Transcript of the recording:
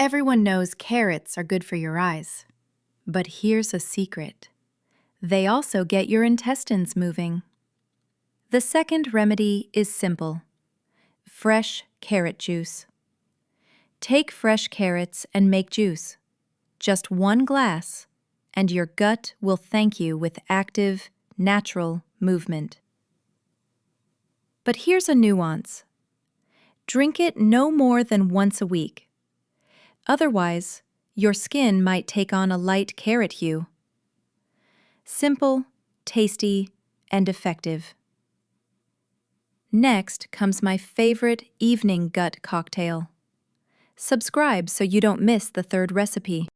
Everyone knows carrots are good for your eyes. But here's a secret. They also get your intestines moving. The second remedy is simple. Fresh carrot juice. Take fresh carrots and make juice. Just 1 glass, and your gut will thank you with active, natural movement. But here's a nuance. Drink it no more than once a week. Otherwise, your skin might take on a light carrot hue. Simple, tasty, and effective. Next comes my favorite evening gut cocktail. Subscribe so you don't miss the third recipe.